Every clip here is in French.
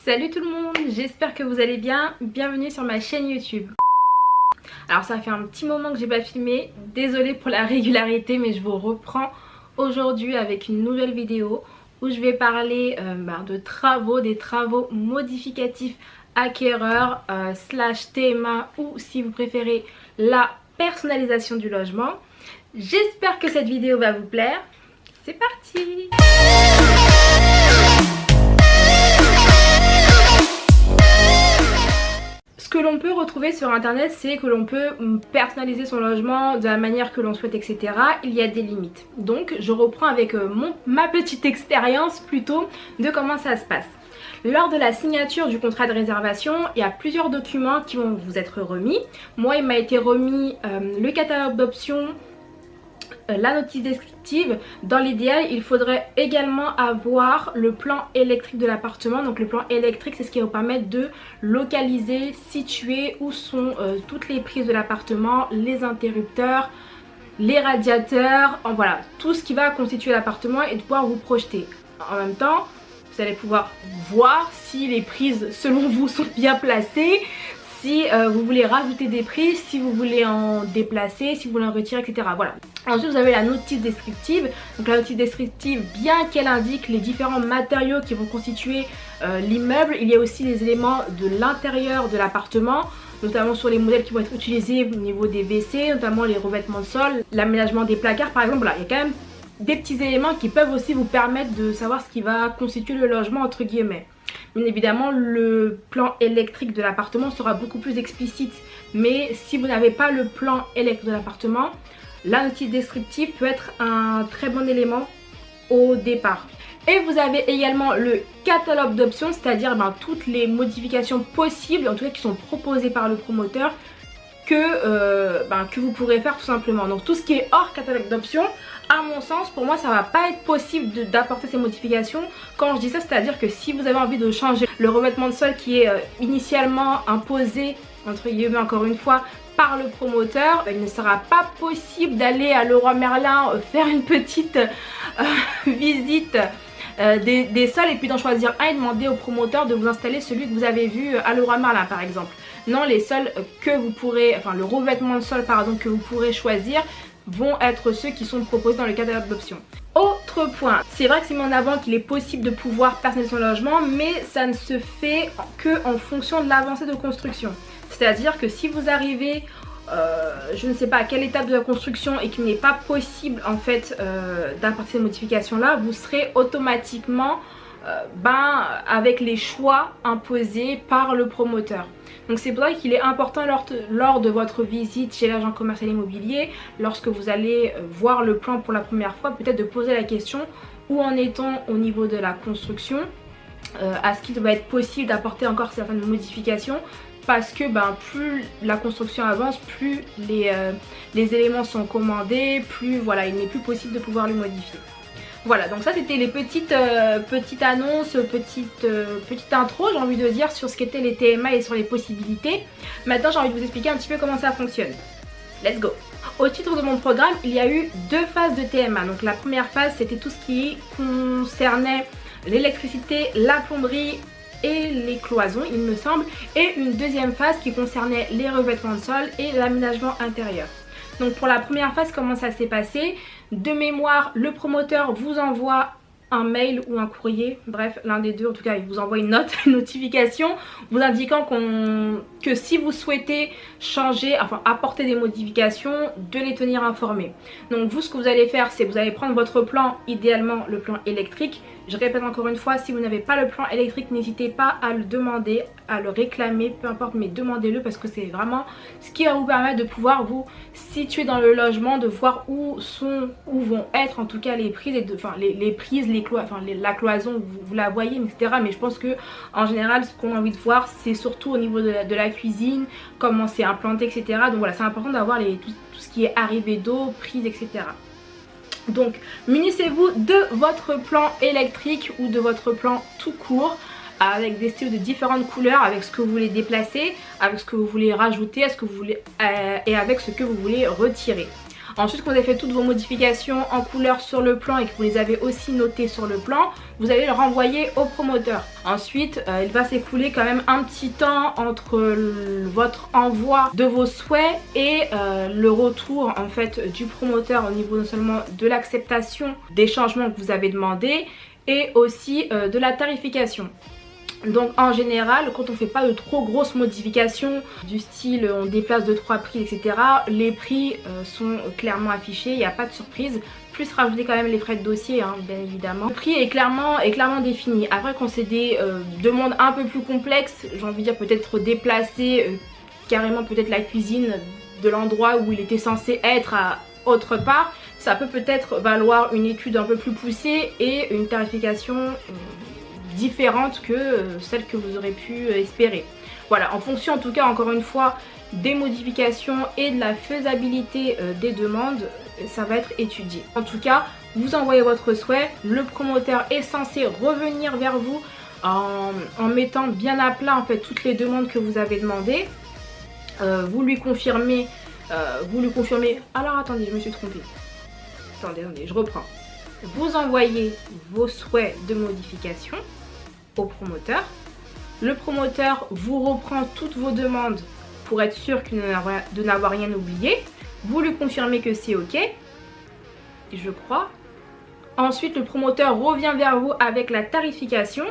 Salut tout le monde, j'espère que vous allez bien, bienvenue sur ma chaîne YouTube. Alors ça fait un petit moment que j'ai pas filmé, désolée pour la régularité mais je vous reprends aujourd'hui avec une nouvelle vidéo où je vais parler de travaux, des travaux modificatifs acquéreurs slash TMA ou si vous préférez la personnalisation du logement. J'espère que cette vidéo va vous plaire, c'est parti! Ce que l'on peut retrouver sur internet, c'est que l'on peut personnaliser son logement de la manière que l'on souhaite, etc. Il y a des limites. Donc je reprends avec ma petite expérience plutôt de comment ça se passe. Lors de la signature du contrat de réservation, il y a plusieurs documents qui vont vous être remis. Moi, il m'a été remis le catalogue d'options, la notice descriptive. Dans l'idéal, il faudrait également avoir le plan électrique de l'appartement. Donc le plan électrique, c'est ce qui va vous permettre de localiser, situer où sont toutes les prises de l'appartement, les interrupteurs, les radiateurs, voilà, tout ce qui va constituer l'appartement et de pouvoir vous projeter. En même temps, vous allez pouvoir voir si les prises selon vous sont bien placées, si vous voulez rajouter des prises, si vous voulez en déplacer, si vous voulez en retirer, etc. Voilà. Ensuite vous avez la notice descriptive. Donc la notice descriptive, bien qu'elle indique les différents matériaux qui vont constituer l'immeuble, il y a aussi les éléments de l'intérieur de l'appartement, notamment sur les modèles qui vont être utilisés au niveau des WC, notamment les revêtements de sol, l'aménagement des placards par exemple. Voilà, il y a quand même des petits éléments qui peuvent aussi vous permettre de savoir ce qui va constituer le logement entre guillemets. Bien évidemment, le plan électrique de l'appartement sera beaucoup plus explicite, mais si vous n'avez pas le plan électrique de l'appartement, la notice descriptive peut être un très bon élément au départ. Et vous avez également le catalogue d'options, c'est-à-dire toutes les modifications possibles, en tout cas qui sont proposées par le promoteur, que vous pourrez faire tout simplement. Donc tout ce qui est hors catalogue d'options, à mon sens, pour moi ça va pas être possible d'apporter ces modifications. Quand je dis ça, c'est à dire que si vous avez envie de changer le revêtement de sol qui est initialement imposé, entre guillemets encore une fois, par le promoteur, il ne sera pas possible d'aller à Leroy Merlin faire une petite visite des sols et puis d'en choisir un et demander au promoteur de vous installer celui que vous avez vu à Leroy Merlin par exemple. Non, les sols que vous pourrez, le revêtement de sol pardon que vous pourrez choisir vont être ceux qui sont proposés dans le catalogue d'options. Autre point, c'est vrai que c'est mis en avant qu'il est possible de pouvoir personnaliser son logement, mais ça ne se fait que en fonction de l'avancée de construction. C'est-à-dire que si vous arrivez, je ne sais pas à quelle étape de la construction et qu'il n'est pas possible en fait d'apporter ces modifications là, vous serez automatiquement avec les choix imposés par le promoteur. Donc c'est pour ça qu'il est important lors de votre visite chez l'agent commercial immobilier, lorsque vous allez voir le plan pour la première fois, peut-être de poser la question où en est-on au niveau de la construction, est-ce qu'il va être possible d'apporter encore certaines modifications, parce que plus la construction avance, plus les éléments sont commandés, plus voilà, il n'est plus possible de pouvoir les modifier. Voilà, donc ça c'était les petites annonces, petite intro j'ai envie de dire sur ce qu'étaient les TMA et sur les possibilités. Maintenant j'ai envie de vous expliquer un petit peu comment ça fonctionne. Let's go! Au titre de mon programme, il y a eu deux phases de TMA. Donc la première phase c'était tout ce qui concernait l'électricité, la plomberie et les cloisons il me semble. Et une deuxième phase qui concernait les revêtements de sol et l'aménagement intérieur. Donc pour la première phase, comment ça s'est passé? De mémoire, le promoteur vous envoie un mail ou un courrier, bref l'un des deux, en tout cas il vous envoie une notification vous indiquant que si vous souhaitez changer, apporter des modifications, de les tenir informés. Donc vous, ce que vous allez faire, c'est que vous allez prendre votre plan, idéalement le plan électrique. Je répète encore une fois, si vous n'avez pas le plan électrique, n'hésitez pas à le demander, à le réclamer, peu importe, mais demandez-le parce que c'est vraiment ce qui va vous permettre de pouvoir vous situer dans le logement, de voir où vont être en tout cas les prises, la cloison, vous la voyez, etc. Mais je pense que en général, ce qu'on a envie de voir, c'est surtout au niveau de la cuisine, comment c'est implanté, etc. Donc voilà, c'est important d'avoir tout ce qui est arrivée d'eau, prise, etc. Donc munissez-vous de votre plan électrique ou de votre plan tout court avec des stylos de différentes couleurs, avec ce que vous voulez déplacer, avec ce que vous voulez rajouter, et avec ce que vous voulez retirer. Ensuite, quand vous avez fait toutes vos modifications en couleur sur le plan et que vous les avez aussi notées sur le plan, vous allez le renvoyer au promoteur. Ensuite, il va s'écouler quand même un petit temps entre votre envoi de vos souhaits et le retour en fait du promoteur au niveau non seulement de l'acceptation des changements que vous avez demandé et aussi de la tarification. Donc en général, quand on fait pas de trop grosses modifications du style on déplace 2-3 prix etc, les prix sont clairement affichés, il n'y a pas de surprise, plus rajouter quand même les frais de dossier hein, bien évidemment. Le prix est clairement défini. Après quand c'est des demandes un peu plus complexes, j'ai envie de dire peut-être déplacer carrément peut-être la cuisine de l'endroit où il était censé être à autre part, ça peut peut-être valoir une étude un peu plus poussée et une tarification différente que celle que vous aurez pu espérer. Voilà, en fonction en tout cas encore une fois des modifications et de la faisabilité des demandes, ça va être étudié. En tout cas, vous envoyez votre souhait, le promoteur est censé revenir vers vous en mettant bien à plat en fait toutes les demandes que vous avez demandées. Vous lui confirmez, alors attendez, je me suis trompée. Attendez, je reprends. Vous envoyez vos souhaits de modification au promoteur. Le promoteur vous reprend toutes vos demandes pour être sûr de n'avoir rien oublié. Vous lui confirmez que c'est ok, je crois. Ensuite, le promoteur revient vers vous avec la tarification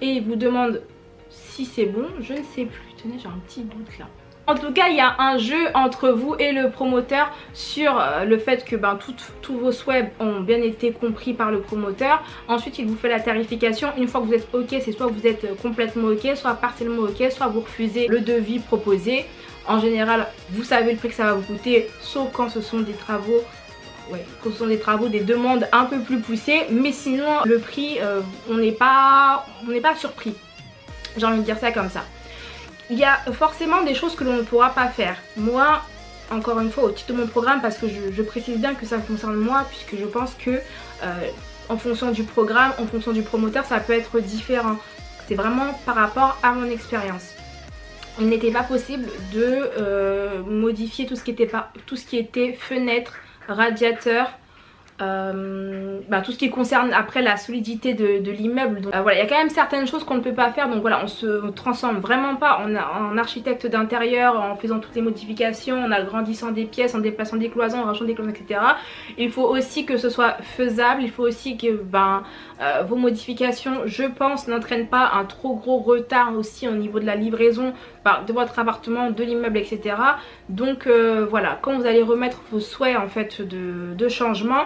et il vous demande si c'est bon. Je ne sais plus. Tenez, j'ai un petit doute là. En tout cas, il y a un jeu entre vous et le promoteur sur le fait que tous vos souhaits ont bien été compris par le promoteur. Ensuite, il vous fait la tarification. Une fois que vous êtes ok, c'est soit vous êtes complètement ok, soit partiellement ok, soit vous refusez le devis proposé. En général, vous savez le prix que ça va vous coûter, sauf quand ce sont des travaux, des demandes un peu plus poussées. Mais sinon, le prix, on n'est pas surpris. J'ai envie de dire ça comme ça. Il y a forcément des choses que l'on ne pourra pas faire. Moi, encore une fois, au titre de mon programme, parce que je précise bien que ça me concerne moi, puisque je pense que en fonction du programme, en fonction du promoteur, ça peut être différent. C'est vraiment par rapport à mon expérience. Il n'était pas possible de modifier tout ce qui était fenêtre, radiateur, tout ce qui concerne après la solidité de l'immeuble. Voilà, il y a quand même certaines choses qu'on ne peut pas faire, donc voilà, on se transforme vraiment pas en architecte d'intérieur en faisant toutes les modifications, en agrandissant des pièces, en déplaçant des cloisons, en rajoutant des cloisons, etc. Il faut aussi que ce soit faisable, il faut aussi que vos modifications, je pense, n'entraînent pas un trop gros retard aussi au niveau de la livraison de votre appartement, de l'immeuble, etc. Donc voilà, quand vous allez remettre vos souhaits en fait de changement,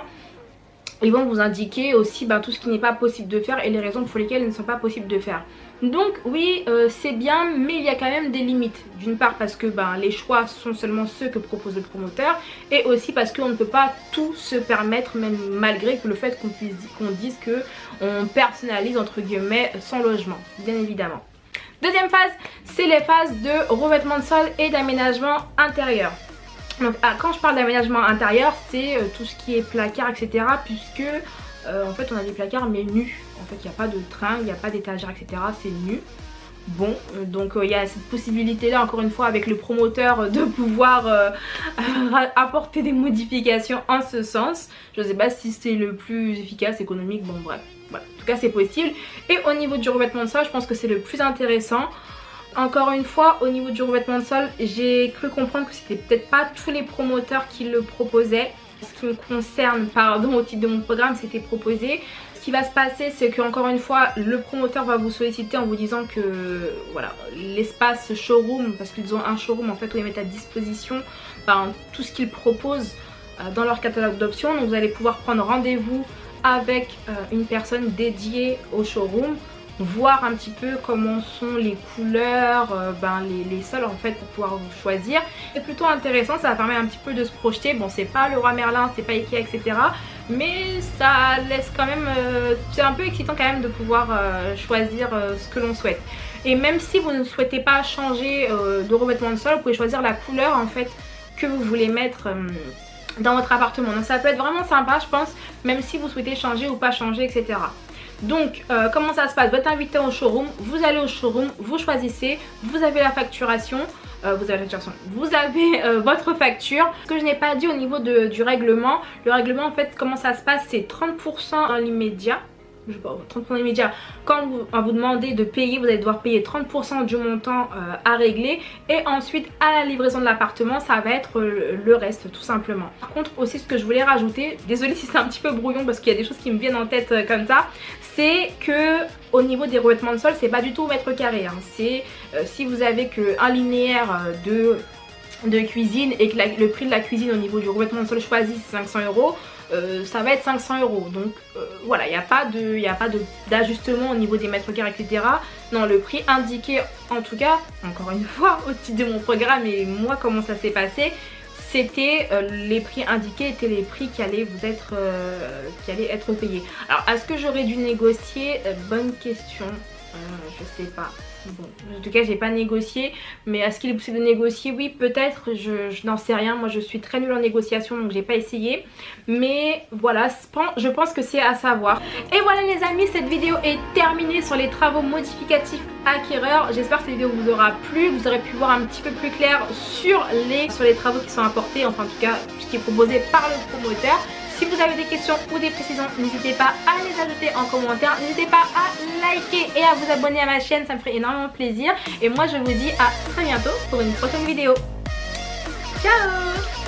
ils vont vous indiquer aussi tout ce qui n'est pas possible de faire et les raisons pour lesquelles ils ne sont pas possibles de faire. Donc oui, c'est bien, mais il y a quand même des limites. D'une part parce que les choix sont seulement ceux que propose le promoteur, et aussi parce qu'on ne peut pas tout se permettre, même malgré que le fait qu'on dise que on personnalise entre guillemets son logement, bien évidemment. Deuxième phase, c'est les phases de revêtement de sol et d'aménagement intérieur. Donc quand je parle d'aménagement intérieur, c'est tout ce qui est placard, etc. Puisque en fait on a des placards mais nus. En fait il n'y a pas de train, il n'y a pas d'étagère, etc. C'est nu. Bon, donc il y a cette possibilité là encore une fois avec le promoteur de pouvoir apporter des modifications en ce sens. Je ne sais pas si c'est le plus efficace, économique, bon bref. Voilà. En tout cas c'est possible. Et au niveau du revêtement de sol, je pense que c'est le plus intéressant. Encore une fois, au niveau du revêtement de sol, j'ai cru comprendre que c'était peut-être pas tous les promoteurs qui le proposaient. Ce qui me concerne, pardon, au titre de mon programme, c'était proposé. Ce qui va se passer, c'est que encore une fois, le promoteur va vous solliciter en vous disant que voilà, l'espace showroom, parce qu'ils ont un showroom en fait où ils mettent à disposition tout ce qu'ils proposent dans leur catalogue d'options. Donc vous allez pouvoir prendre rendez-vous avec une personne dédiée au showroom, voir un petit peu comment sont les couleurs, les sols en fait pour pouvoir vous choisir. C'est plutôt intéressant, ça permet un petit peu de se projeter. Bon, c'est pas Leroy Merlin, c'est pas Ikea, etc. Mais ça laisse quand même, c'est un peu excitant quand même de pouvoir choisir ce que l'on souhaite. Et même si vous ne souhaitez pas changer de revêtement de sol, vous pouvez choisir la couleur en fait que vous voulez mettre dans votre appartement. Donc ça peut être vraiment sympa, je pense, même si vous souhaitez changer ou pas changer, etc. Donc comment ça se passe? Vous êtes invité au showroom, vous allez au showroom, vous choisissez, vous avez la facturation. Vous avez votre facture. Ce que je n'ai pas dit au niveau du règlement, le règlement en fait comment ça se passe, c'est 30% dans l'immédiat. Je sais pas, 30% immédiat. Quand vous demandez de payer, vous allez devoir payer 30% du montant à régler, et ensuite à la livraison de l'appartement ça va être le reste tout simplement. Par contre aussi ce que je voulais rajouter, désolée si c'est un petit peu brouillon parce qu'il y a des choses qui me viennent en tête comme ça, c'est que au niveau des revêtements de sol c'est pas du tout au mètre carré, hein. C'est si vous avez qu'un linéaire de cuisine et que le prix de la cuisine au niveau du revêtement de sol choisi c'est 500 €, ça va être 500 €. Donc voilà, il n'y a pas d'ajustement au niveau des mètres carrés, etc. Non, le prix indiqué, en tout cas, encore une fois, au titre de mon programme et moi comment ça s'est passé, c'était les prix indiqués étaient les prix qui allaient être payés. Alors est-ce que j'aurais dû négocier? Bonne question, je sais pas. Bon, en tout cas j'ai pas négocié, mais est-ce qu'il est possible de négocier? Oui peut-être, je n'en sais rien, moi je suis très nulle en négociation donc j'ai pas essayé, mais voilà, je pense que c'est à savoir. Et voilà les amis, cette vidéo est terminée sur les travaux modificatifs acquéreurs. J'espère que cette vidéo vous aura plu, vous aurez pu voir un petit peu plus clair sur les travaux qui sont apportés, enfin en tout cas ce qui est proposé par le promoteur. Si vous avez des questions ou des précisions, n'hésitez pas à les ajouter en commentaire. N'hésitez pas à liker et à vous abonner à ma chaîne, ça me ferait énormément plaisir. Et moi je vous dis à très bientôt pour une prochaine vidéo. Ciao!